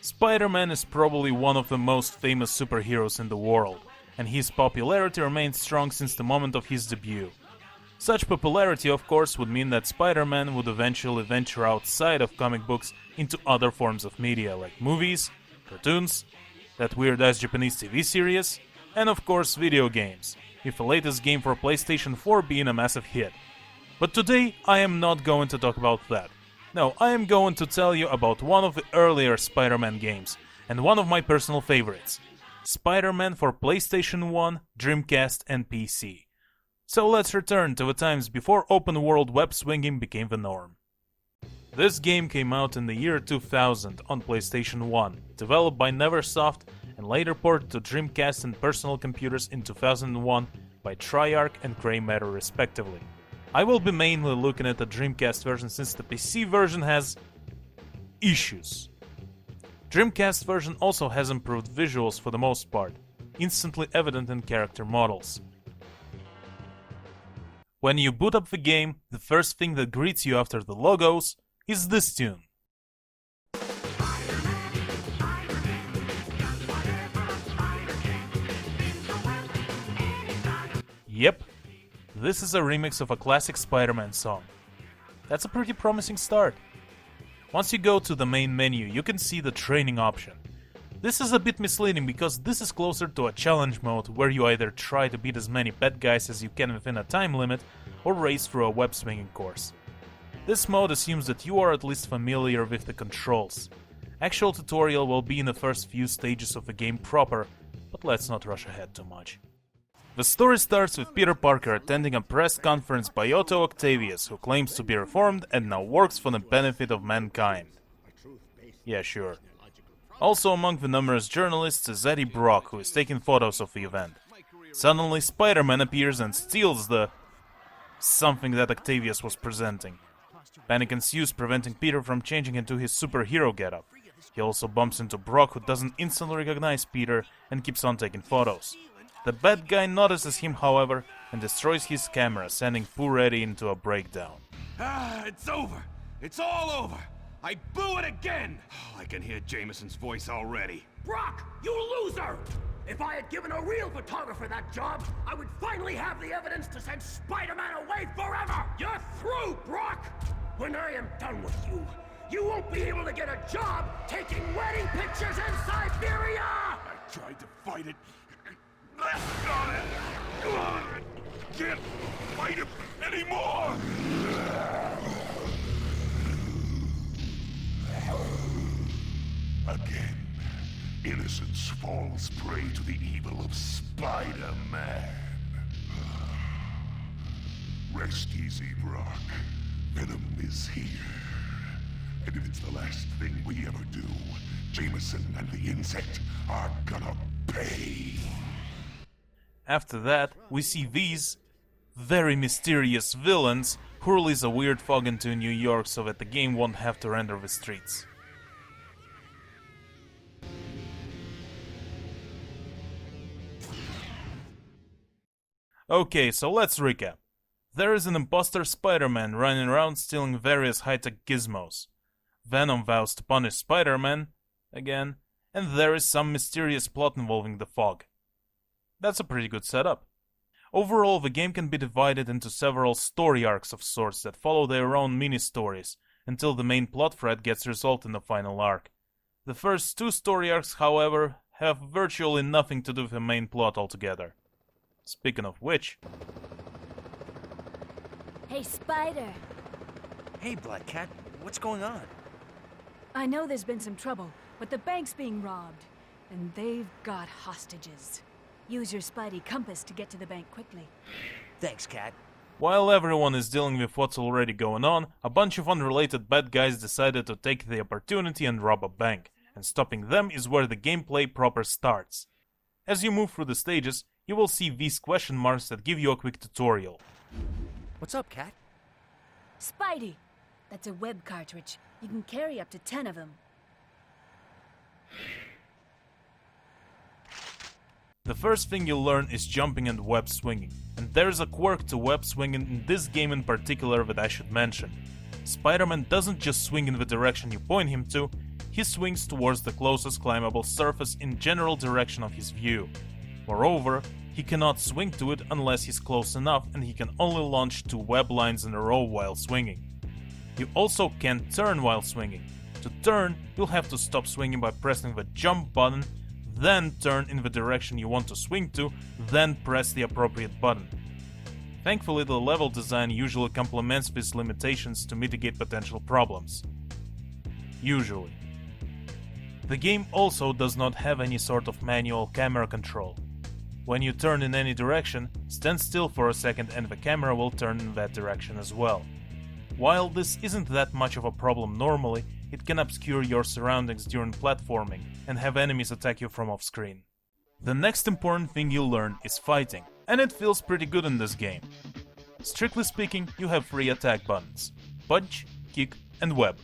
Spider-Man is probably one of the most famous superheroes in the world, and his popularity remained strong since the moment of his debut. Such popularity, of course, would mean that Spider-Man would eventually venture outside of comic books into other forms of media like movies, cartoons, that weird-ass Japanese TV series, and of course video games, with the latest game for PlayStation 4 being a massive hit. But today I am not going to talk about that. No, I am going to tell you about one of the earlier Spider-Man games, and one of my personal favorites, Spider-Man for PlayStation 1, Dreamcast and PC. So let's return to the times before open-world web-swinging became the norm. This game came out in the year 2000 on PlayStation 1, developed by Neversoft and later ported to Dreamcast and personal computers in 2001 by Treyarch and Grey Matter respectively. I will be mainly looking at the Dreamcast version since the PC version has issues. Dreamcast version also has improved visuals for the most part, instantly evident in character models. When you boot up the game, the first thing that greets you after the logos is this tune. Yep, this is a remix of a classic Spider-Man song. That's a pretty promising start. Once you go to the main menu, you can see the training option. This is a bit misleading because this is closer to a challenge mode where you either try to beat as many bad guys as you can within a time limit or race through a web-swinging course. This mode assumes that you are at least familiar with the controls. Actual tutorial will be in the first few stages of the game proper, but let's not rush ahead too much. The story starts with Peter Parker attending a press conference by Otto Octavius, who claims to be reformed and now works for the benefit of mankind. Yeah, sure. Also among the numerous journalists is Eddie Brock, who is taking photos of the event. Suddenly Spider-Man appears and steals the something that Octavius was presenting. Panic ensues, preventing Peter from changing into his superhero getup. He also bumps into Brock, who doesn't instantly recognize Peter and keeps on taking photos. The bad guy notices him, however, and destroys his camera, sending poor Eddie into a breakdown. It's over! It's all over! I blew it again! I can hear Jameson's voice already. Brock, you loser! If I had given a real photographer that job, I would finally have the evidence to send Spider-Man away forever! You're through, Brock! When I am done with you, you won't be able to get a job taking wedding pictures in Siberia! I tried to fight it. Can't fight it anymore! Again, innocence falls prey to the evil of Spider-Man. Rest easy, Brock. Venom is here. And if it's the last thing we ever do, Jameson and the insect are gonna pay. After that, we see these very mysterious villains who release a weird fog into New York so that the game won't have to render the streets. Okay, so let's recap. There is an imposter Spider-Man running around stealing various high-tech gizmos. Venom vows to punish Spider-Man, again, and there is some mysterious plot involving the fog. That's a pretty good setup. Overall, the game can be divided into several story arcs of sorts that follow their own mini-stories, until the main plot thread gets resolved in the final arc. The first two story arcs, however, have virtually nothing to do with the main plot altogether. Speaking of which... Hey, Spider. Hey, Black Cat, what's going on? I know there's been some trouble, but the bank's being robbed, and they've got hostages. Use your Spidey compass to get to the bank quickly. Thanks, Cat. While everyone is dealing with what's already going on, a bunch of unrelated bad guys decided to take the opportunity and rob a bank, and stopping them is where the gameplay proper starts. As you move through the stages, you will see these question marks that give you a quick tutorial. What's up, Cat? Spidey! That's a web cartridge. You can carry up to 10 of them. The first thing you'll learn is jumping and web swinging, and there's a quirk to web swinging in this game in particular that I should mention. Spider-Man doesn't just swing in the direction you point him to, he swings towards the closest climbable surface in general direction of his view. Moreover, he cannot swing to it unless he's close enough, and he can only launch 2 web lines in a row while swinging. You also can't turn while swinging. To turn, you'll have to stop swinging by pressing the jump button, then turn in the direction you want to swing to, then press the appropriate button. Thankfully, the level design usually complements these limitations to mitigate potential problems. Usually. The game also does not have any sort of manual camera control. When you turn in any direction, stand still for a second and the camera will turn in that direction as well. While this isn't that much of a problem normally, it can obscure your surroundings during platforming and have enemies attack you from off-screen. The next important thing you'll learn is fighting, and it feels pretty good in this game. Strictly speaking, you have 3 attack buttons: punch, kick, and web.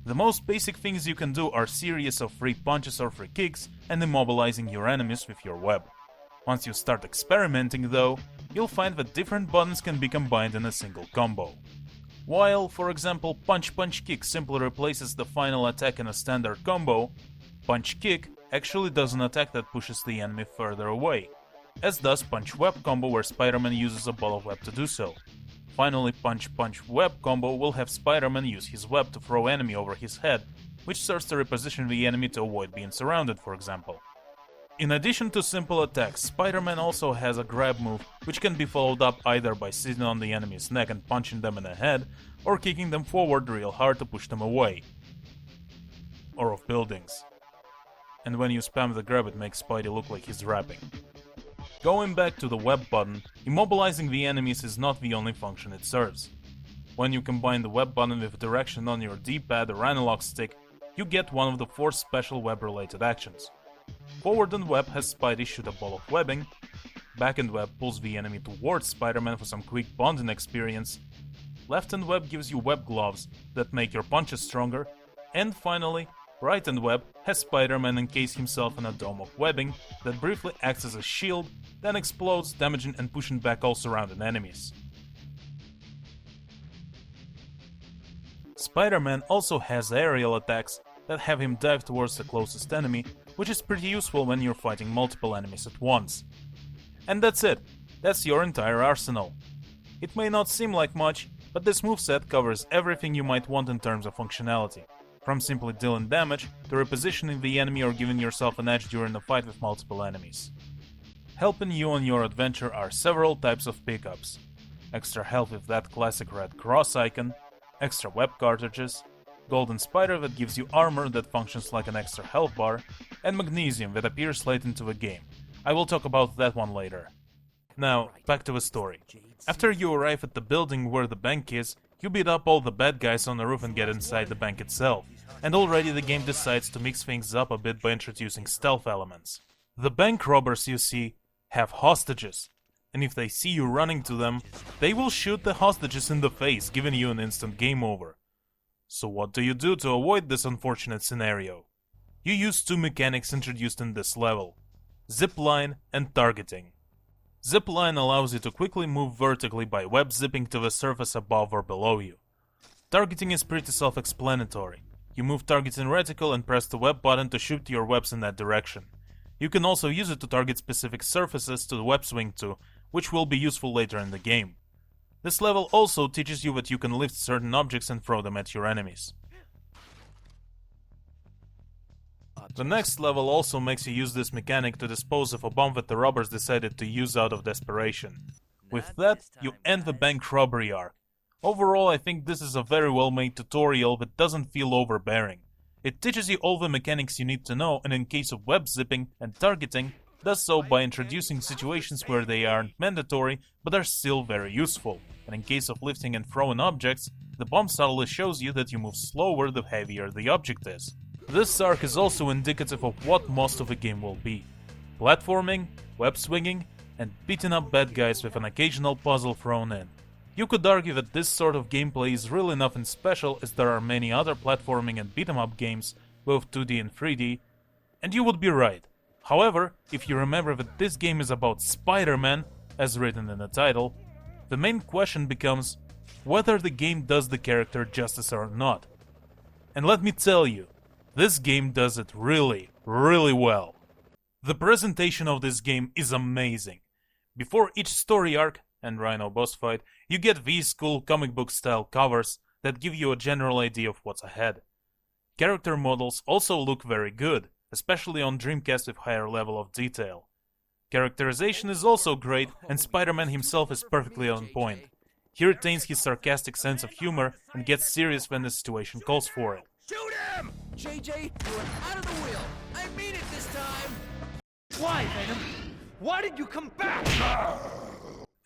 The most basic things you can do are series of 3 punches or 3 kicks and immobilizing your enemies with your web. Once you start experimenting though, you'll find that different buttons can be combined in a single combo. While, for example, punch-punch-kick simply replaces the final attack in a standard combo, punch-kick actually does an attack that pushes the enemy further away, as does punch-web combo where Spider-Man uses a ball of web to do so. Finally, punch-punch-web combo will have Spider-Man use his web to throw enemy over his head, which serves to reposition the enemy to avoid being surrounded, for example. In addition to simple attacks, Spider-Man also has a grab move, which can be followed up either by sitting on the enemy's neck and punching them in the head, or kicking them forward real hard to push them away. Or off buildings. And when you spam the grab, it makes Spidey look like he's rapping. Going back to the web button, immobilizing the enemies is not the only function it serves. When you combine the web button with direction on your D-pad or analog stick, you get one of the 4 special web-related actions. Forward and web has Spidey shoot a ball of webbing, back and web pulls the enemy towards Spider-Man for some quick bonding experience, left and web gives you web gloves that make your punches stronger, and finally, right and web has Spider-Man encase himself in a dome of webbing that briefly acts as a shield, then explodes, damaging and pushing back all surrounding enemies. Spider-Man also has aerial attacks that have him dive towards the closest enemy, which is pretty useful when you're fighting multiple enemies at once. And that's it. That's your entire arsenal. It may not seem like much, but this moveset covers everything you might want in terms of functionality, from simply dealing damage to repositioning the enemy or giving yourself an edge during a fight with multiple enemies. Helping you on your adventure are several types of pickups: extra health with that classic red cross icon, extra web cartridges, Golden Spider that gives you armor that functions like an extra health bar, and magnesium that appears late into the game. I will talk about that one later. Now, back to the story. After you arrive at the building where the bank is, you beat up all the bad guys on the roof and get inside the bank itself. And already the game decides to mix things up a bit by introducing stealth elements. The bank robbers, you see, have hostages. And if they see you running to them, they will shoot the hostages in the face, giving you an instant game over. So what do you do to avoid this unfortunate scenario? You use 2 mechanics introduced in this level: zipline and targeting. Zipline allows you to quickly move vertically by web zipping to the surface above or below you. Targeting is pretty self-explanatory. You move targeting reticle and press the web button to shoot your webs in that direction. You can also use it to target specific surfaces to web swing to, which will be useful later in the game. This level also teaches you that you can lift certain objects and throw them at your enemies. The next level also makes you use this mechanic to dispose of a bomb that the robbers decided to use out of desperation. With that, you end the bank robbery arc. Overall, I think this is a very well made tutorial that doesn't feel overbearing. It teaches you all the mechanics you need to know, and in case of web zipping and targeting, does so by introducing situations where they aren't mandatory but are still very useful. And in case of lifting and throwing objects, the bomb subtly shows you that you move slower the heavier the object is. This arc is also indicative of what most of the game will be: platforming, web swinging, and beating up bad guys with an occasional puzzle thrown in. You could argue that this sort of gameplay is really nothing special, as there are many other platforming and beat-em-up games, both 2D and 3D, and you would be right. However, if you remember that this game is about Spider-Man, as written in the title, the main question becomes whether the game does the character justice or not. And let me tell you, This game does it really, really well. The presentation of this game is amazing. Before each story arc and Rhino boss fight, you get these cool comic book style covers that give you a general idea of what's ahead. Character models also look very good, especially on Dreamcast with higher level of detail. Characterization is also great, and Spider-Man himself is perfectly on point. He retains his sarcastic sense of humor and gets serious when the situation calls for it. Shoot him! JJ, you're out of the wheel. I mean it this time. Why, Venom? Why did you come back?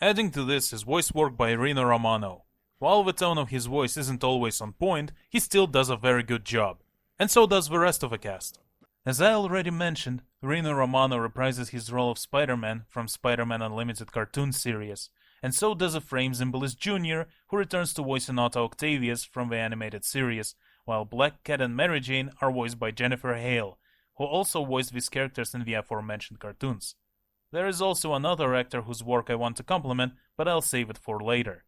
Adding to this is voice work by Rino Romano. While the tone of his voice isn't always on point, he still does a very good job. And so does the rest of the cast. As I already mentioned, Rino Romano reprises his role of Spider-Man from Spider-Man Unlimited cartoon series, and so does Ephraim Zimbalist Jr., who returns to voice Otto Octavius from the animated series, while Black Cat and Mary Jane are voiced by Jennifer Hale, who also voiced these characters in the aforementioned cartoons. There is also another actor whose work I want to compliment, but I'll save it for later.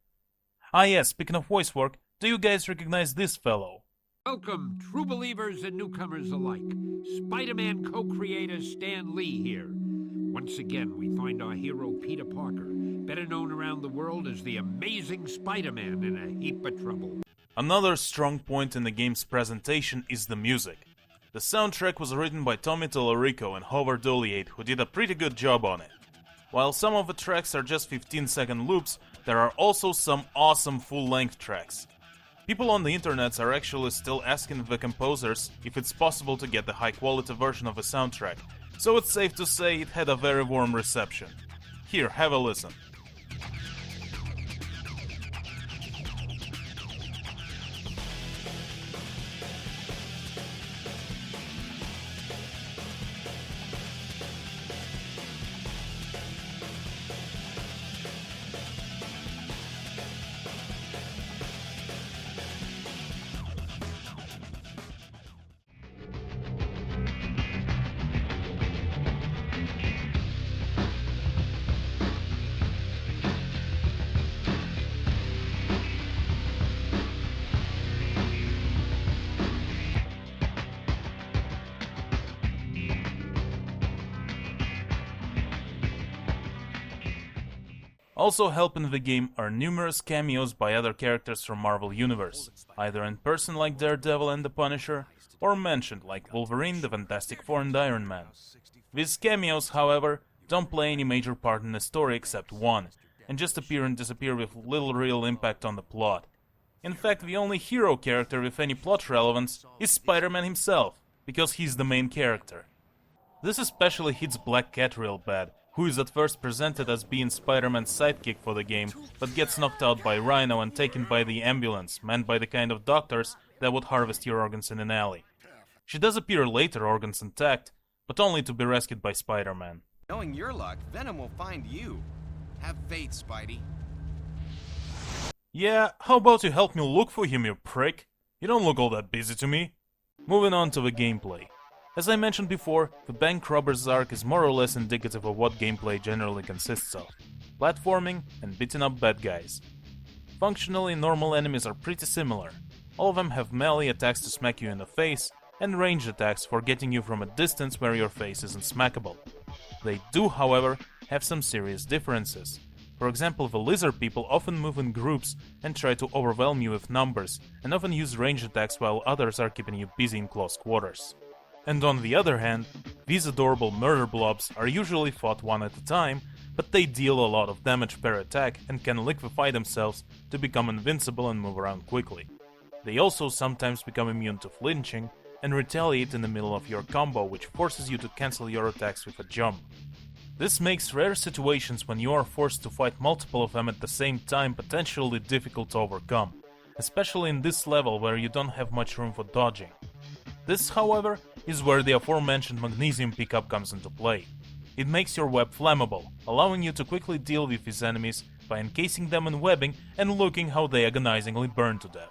Ah yes, speaking of voice work, do you guys recognize this fellow? Welcome, true believers and newcomers alike. Spider-Man co-creator Stan Lee here. Once again, we find our hero Peter Parker, better known around the world as the Amazing Spider-Man, in a heap of trouble. Another strong point in the game's presentation is the music. The soundtrack was written by Tommy Tallarico and Howard Dolliate, who did a pretty good job on it. While some of the tracks are just 15-second loops, there are also some awesome full-length tracks. People on the internet are actually still asking the composers if it's possible to get the high-quality version of a soundtrack, so it's safe to say it had a very warm reception. Here, have a listen. Also helping the game are numerous cameos by other characters from Marvel Universe, either in person like Daredevil and the Punisher, or mentioned like Wolverine, the Fantastic Four and Iron Man. These cameos, however, don't play any major part in the story except one, and just appear and disappear with little real impact on the plot. In fact, the only hero character with any plot relevance is Spider-Man himself, because he's the main character. This especially hits Black Cat real bad, who is at first presented as being Spider-Man's sidekick for the game, but gets knocked out by Rhino and taken by the ambulance, manned by the kind of doctors that would harvest your organs in an alley. She does appear later, organs intact, but only to be rescued by Spider-Man. Knowing your luck, Venom will find you. Have faith, Spidey. Yeah, how about you help me look for him, you prick? You don't look all that busy to me. Moving on to the gameplay. As I mentioned before, the Bank Robbers arc is more or less indicative of what gameplay generally consists of: platforming and beating up bad guys. Functionally, normal enemies are pretty similar. All of them have melee attacks to smack you in the face, and ranged attacks for getting you from a distance where your face isn't smackable. They do, however, have some serious differences. For example, the lizard people often move in groups and try to overwhelm you with numbers, and often use ranged attacks while others are keeping you busy in close quarters. And on the other hand, these adorable murder blobs are usually fought one at a time, but they deal a lot of damage per attack and can liquefy themselves to become invincible and move around quickly. They also sometimes become immune to flinching and retaliate in the middle of your combo, which forces you to cancel your attacks with a jump. This makes rare situations when you are forced to fight multiple of them at the same time potentially difficult to overcome, especially in this level where you don't have much room for dodging. This, however, is where the aforementioned magnesium pickup comes into play. It makes your web flammable, allowing you to quickly deal with these enemies by encasing them in webbing and looking how they agonizingly burn to death.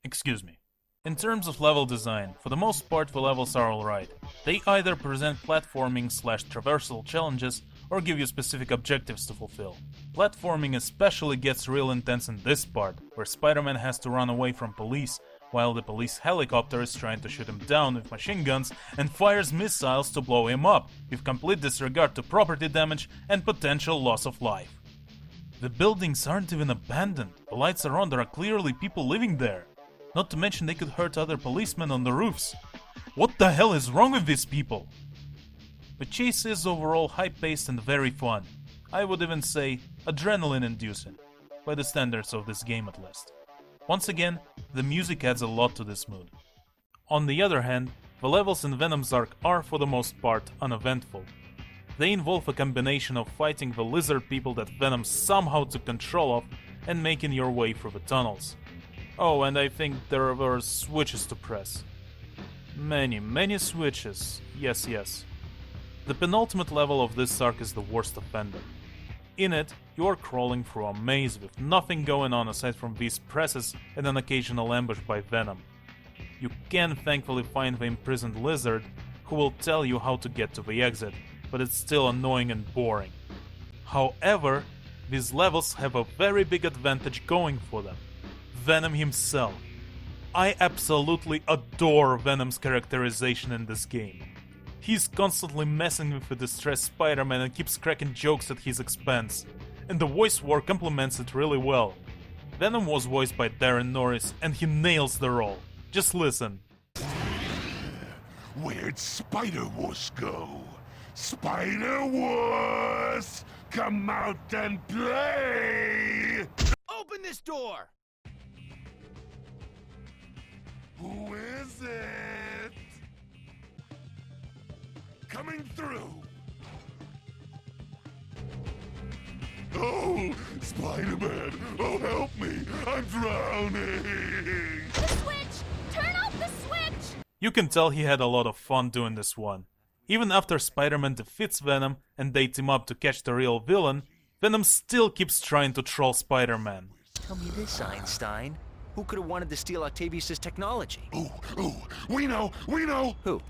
Excuse me. In terms of level design, for the most part the levels are alright. They either present platforming/traversal challenges or give you specific objectives to fulfill. Platforming especially gets real intense in this part, where Spider-Man has to run away from police, while the police helicopter is trying to shoot him down with machine guns and fires missiles to blow him up, with complete disregard to property damage and potential loss of life. The buildings aren't even abandoned, the lights around there are clearly people living there. Not to mention they could hurt other policemen on the roofs. What the hell is wrong with these people? The chase is overall high-paced and very fun. I would even say adrenaline-inducing, by the standards of this game at least. Once again, the music adds a lot to this mood. On the other hand, the levels in Venom's arc are for the most part uneventful. They involve a combination of fighting the lizard people that Venom somehow took control of and making your way through the tunnels. Oh, and I think there were switches to press. Many switches, yes. The penultimate level of this arc is the worst offender. In it, you are crawling through a maze with nothing going on aside from these presses and an occasional ambush by Venom. You can thankfully find the imprisoned lizard, who will tell you how to get to the exit, but it's still annoying and boring. However, these levels have a very big advantage going for them: Venom himself. I absolutely adore Venom's characterization in this game. He's constantly messing with the distressed Spider-Man and keeps cracking jokes at his expense, and the voice work complements it really well. Venom was voiced by Darren Norris, and he nails the role. Just listen. Where'd Spider-Wuss go? Spider-Wuss! Come out and play! Open this door! Who is it? Coming through! Oh, Spider-Man! Oh, help me! I'm drowning! The switch! Turn off the switch! You can tell he had a lot of fun doing this one. Even after Spider-Man defeats Venom and they team up to catch the real villain, Venom still keeps trying to troll Spider-Man. Tell me this, Einstein. Who could have wanted to steal Octavius' technology? Oh, we know! Who?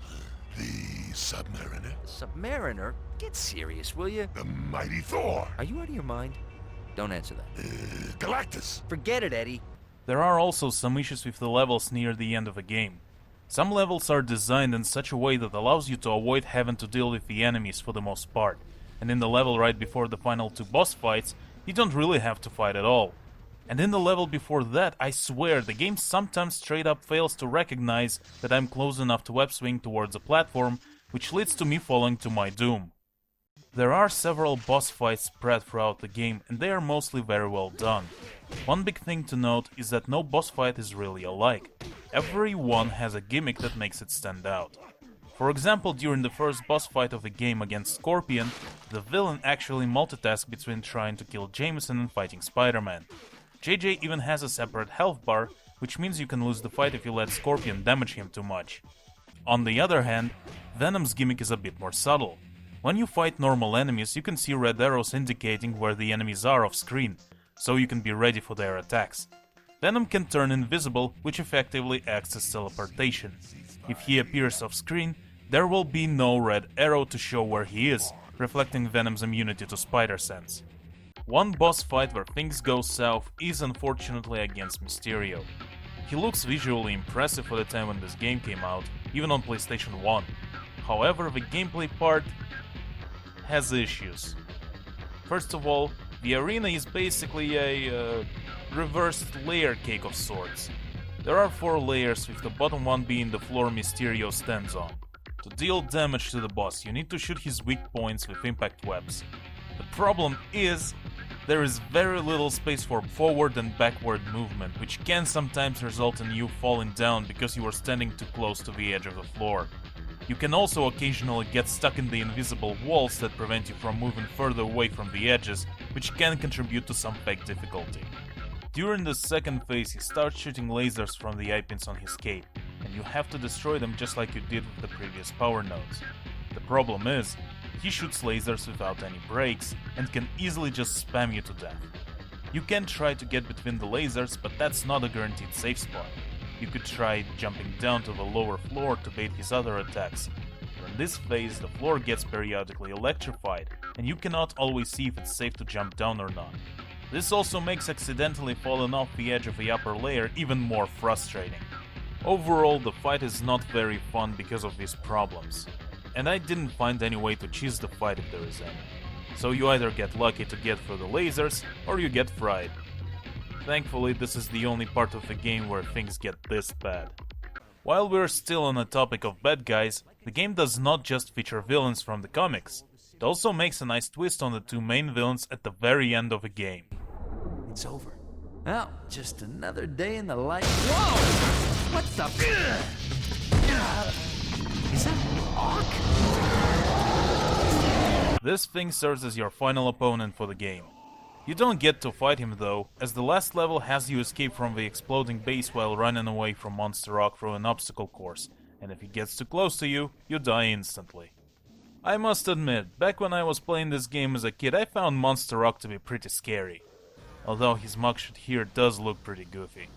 The Submariner. Submariner? Get serious, will you? The mighty Thor. Are you out of your mind? Don't answer that. Galactus. Forget it, Eddie. There are also some issues with the levels near the end of the game. Some levels are designed in such a way that allows you to avoid having to deal with the enemies for the most part, and in the level right before the final two boss fights, you don't really have to fight at all. And in the level before that, I swear, the game sometimes straight up fails to recognize that I'm close enough to web swing towards a platform, which leads to me falling to my doom. There are several boss fights spread throughout the game, and they are mostly very well done. One big thing to note is that no boss fight is really alike. Every one has a gimmick that makes it stand out. For example, during the first boss fight of the game against Scorpion, the villain actually multitasks between trying to kill Jameson and fighting Spider-Man. JJ even has a separate health bar, which means you can lose the fight if you let Scorpion damage him too much. On the other hand, Venom's gimmick is a bit more subtle. When you fight normal enemies, you can see red arrows indicating where the enemies are off screen, so you can be ready for their attacks. Venom can turn invisible, which effectively acts as teleportation. If he appears off screen, there will be no red arrow to show where he is, reflecting Venom's immunity to spider sense. One boss fight where things go south is unfortunately against Mysterio. He looks visually impressive for the time when this game came out, even on PlayStation 1. However, the gameplay part has issues. First of all, the arena is basically a reversed layer cake of sorts. There are 4 layers, with the bottom one being the floor Mysterio stands on. To deal damage to the boss, you need to shoot his weak points with impact webs. The problem is, there is very little space for forward and backward movement, which can sometimes result in you falling down because you are standing too close to the edge of the floor. You can also occasionally get stuck in the invisible walls that prevent you from moving further away from the edges, which can contribute to some fake difficulty. During the second phase, he starts shooting lasers from the eye-pins on his cape, and you have to destroy them just like you did with the previous power nodes. The problem is, he shoots lasers without any brakes, and can easily just spam you to death. You can try to get between the lasers, but that's not a guaranteed safe spot. You could try jumping down to the lower floor to bait his other attacks. You're In this phase, the floor gets periodically electrified, and you cannot always see if it's safe to jump down or not. This also makes accidentally falling off the edge of the upper layer even more frustrating. Overall, the fight is not very fun because of these problems, and I didn't find any way to cheese the fight if there is any. So you either get lucky to get through the lasers, or you get fried. Thankfully, this is the only part of the game where things get this bad. While we're still on the topic of bad guys, the game does not just feature villains from the comics. It also makes a nice twist on the two main villains at the very end of the game. It's over. Well, just another day in the life. Whoa! What the? Is that Hawk? This thing serves as your final opponent for the game. You don't get to fight him though, as the last level has you escape from the exploding base while running away from Monster Rock through an obstacle course, and if he gets too close to you, you die instantly. I must admit, back when I was playing this game as a kid, I found Monster Rock to be pretty scary, although his mugshot here does look pretty goofy.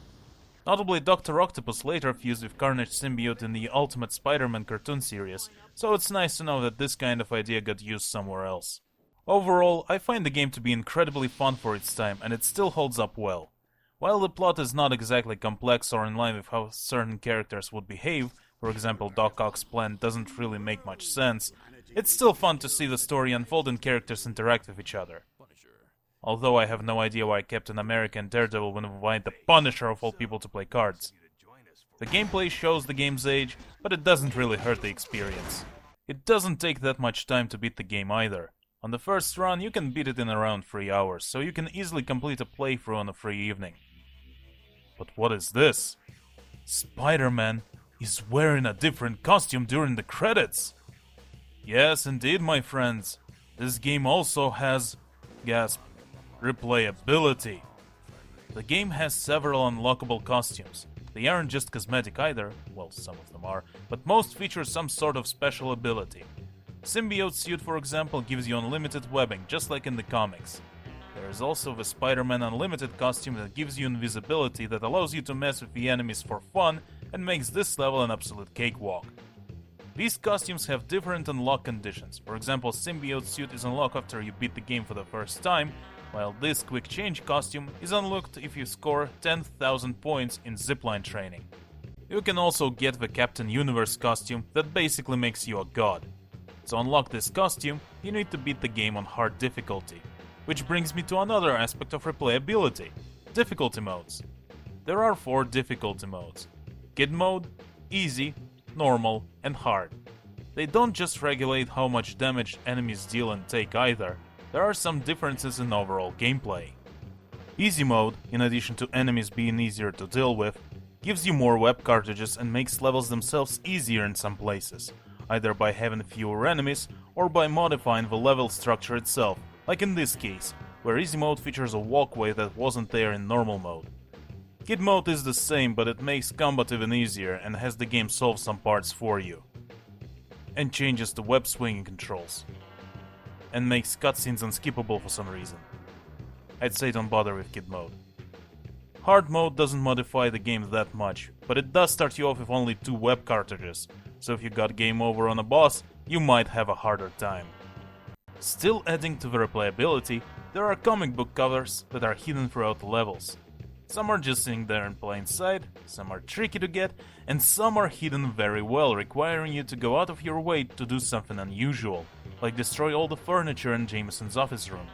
Notably, Dr. Octopus later fused with Carnage symbiote in the Ultimate Spider-Man cartoon series, so it's nice to know that this kind of idea got used somewhere else. Overall, I find the game to be incredibly fun for its time, and it still holds up well. While the plot is not exactly complex or in line with how certain characters would behave, for example Doc Ock's plan doesn't really make much sense, it's still fun to see the story unfold and characters interact with each other. Although I have no idea why Captain America and Daredevil would invite the Punisher of all people to play cards. The gameplay shows the game's age, but it doesn't really hurt the experience. It doesn't take that much time to beat the game either. On the first run, you can beat it in around 3 hours, so you can easily complete a playthrough on a free evening. But what is this? Spider-Man is wearing a different costume during the credits! Yes, indeed, my friends. This game also has, gasp, replayability. The game has several unlockable costumes. They aren't just cosmetic either, well, some of them are, but most feature some sort of special ability. Symbiote suit, for example, gives you unlimited webbing, just like in the comics. There is also the Spider-Man Unlimited costume that gives you invisibility that allows you to mess with the enemies for fun and makes this level an absolute cakewalk. These costumes have different unlock conditions. For example, Symbiote suit is unlocked after you beat the game for the first time, while this Quick Change costume is unlocked if you score 10,000 points in zipline training. You can also get the Captain Universe costume that basically makes you a god. To unlock this costume, you need to beat the game on hard difficulty. Which brings me to another aspect of replayability: difficulty modes. There are 4 difficulty modes: Kid Mode, Easy, Normal, and Hard. They don't just regulate how much damage enemies deal and take either, there are some differences in overall gameplay. Easy Mode, in addition to enemies being easier to deal with, gives you more web cartridges and makes levels themselves easier in some places, either by having fewer enemies or by modifying the level structure itself, like in this case, where Easy Mode features a walkway that wasn't there in Normal Mode. Kid Mode is the same, but it makes combat even easier and has the game solve some parts for you. And changes the web swinging controls. And makes cutscenes unskippable for some reason. I'd say don't bother with Kid Mode. Hard Mode doesn't modify the game that much, but it does start you off with only 2 web cartridges, so if you got game over on a boss, you might have a harder time. Still adding to the replayability, there are comic book covers that are hidden throughout the levels. Some are just sitting there in plain sight, some are tricky to get, and some are hidden very well, requiring you to go out of your way to do something unusual, like destroy all the furniture in Jameson's office room.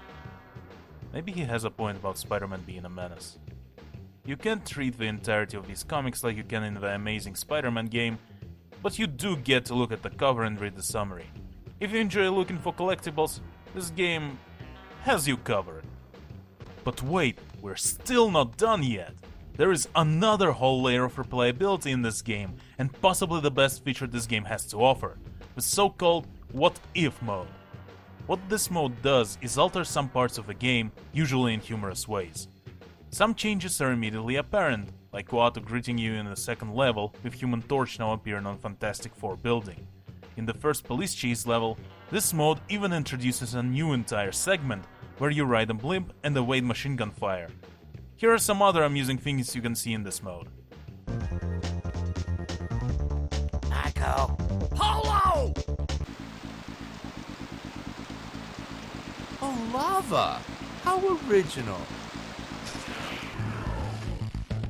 Maybe he has a point about Spider-Man being a menace. You can't treat the entirety of these comics like you can in the Amazing Spider-Man game, but you do get to look at the cover and read the summary. If you enjoy looking for collectibles, this game has you covered. But wait, we're still not done yet. There is another whole layer of replayability in this game, and possibly the best feature this game has to offer, the so-called What If mode. What this mode does is alter some parts of the game, usually in humorous ways. Some changes are immediately apparent, like Kuato greeting you in the second level, with Human Torch now appearing on Fantastic Four building. In the first police chase level, this mode even introduces a new entire segment, where you ride a blimp and evade machine gun fire. Here are some other amusing things you can see in this mode. Echo! Polo! Oh, lava! How original.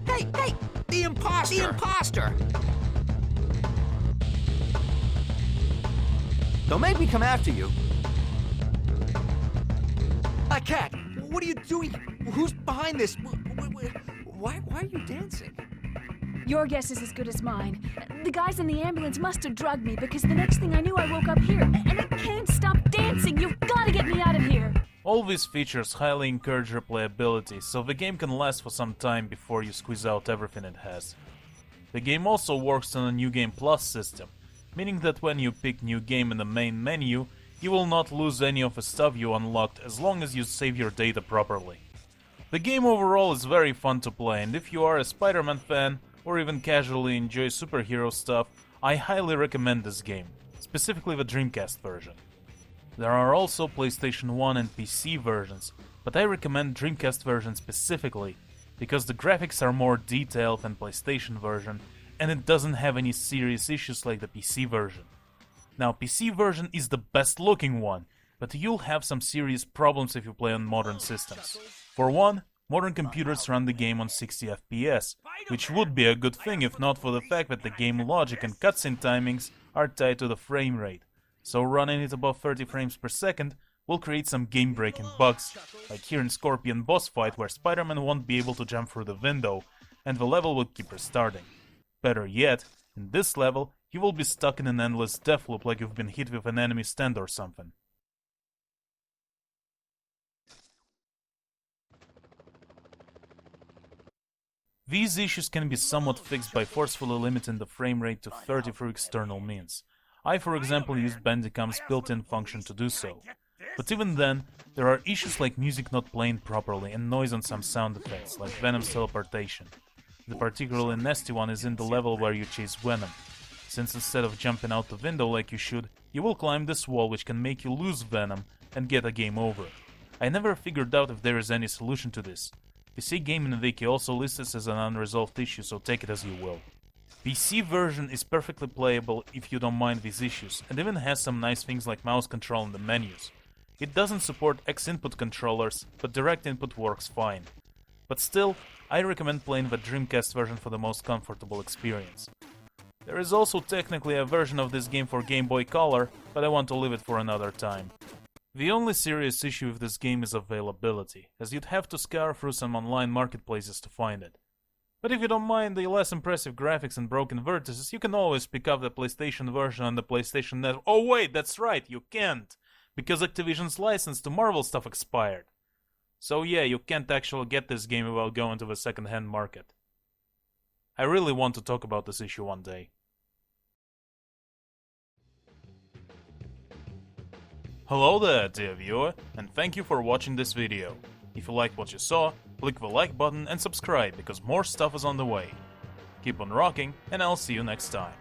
Hey, the imposter! The imposter! Don't make me come after you. Cat, what are you doing? Who's behind this? Why are you dancing? Your guess is as good as mine. The guys in the ambulance must have drugged me because the next thing I knew I woke up here. And I can't stop dancing! You've gotta get me out of here! All these features highly encourage replayability, so the game can last for some time before you squeeze out everything it has. The game also works on a New Game Plus system, meaning that when you pick New Game in the main menu, you will not lose any of the stuff you unlocked as long as you save your data properly. The game overall is very fun to play, and if you are a Spider-Man fan, or even casually enjoy superhero stuff, I highly recommend this game, specifically the Dreamcast version. There are also PlayStation 1 and PC versions, but I recommend Dreamcast version specifically, because the graphics are more detailed than PlayStation version, and it doesn't have any serious issues like the PC version. Now, PC version is the best looking one, but you'll have some serious problems if you play on modern systems. For one, modern computers run the game on 60 FPS, which would be a good thing if not for the fact that the game logic and cutscene timings are tied to the frame rate. So running it above 30 frames per second will create some game-breaking bugs, like here in Scorpion boss fight where Spider-Man won't be able to jump through the window, and the level will keep restarting. Better yet, in this level, you will be stuck in an endless death loop like you've been hit with an enemy stand or something. These issues can be somewhat fixed by forcefully limiting the frame rate to 30 through external means. I, for example, used Bandicam's built-in function to do so. But even then, there are issues like music not playing properly and noise on some sound effects, like Venom's teleportation. The particularly nasty one is in the level where you chase Venom, since instead of jumping out the window like you should, you will climb this wall which can make you lose Venom and get a game over. I never figured out if there is any solution to this. PC Gaming Wiki also lists this as an unresolved issue, so take it as you will. PC version is perfectly playable if you don't mind these issues, and even has some nice things like mouse control in the menus. It doesn't support X-input controllers, but direct input works fine. But still, I recommend playing the Dreamcast version for the most comfortable experience. There is also technically a version of this game for Game Boy Color, but I want to leave it for another time. The only serious issue with this game is availability, as you'd have to scour through some online marketplaces to find it. But if you don't mind the less impressive graphics and broken vertices, you can always pick up the PlayStation version on the PlayStation Network. Oh wait, that's right, you can't! Because Activision's license to Marvel stuff expired. So yeah, you can't actually get this game without going to the second-hand market. I really want to talk about this issue one day. Hello there, dear viewer, and thank you for watching this video. If you liked what you saw, click the like button and subscribe because more stuff is on the way. Keep on rocking, and I'll see you next time.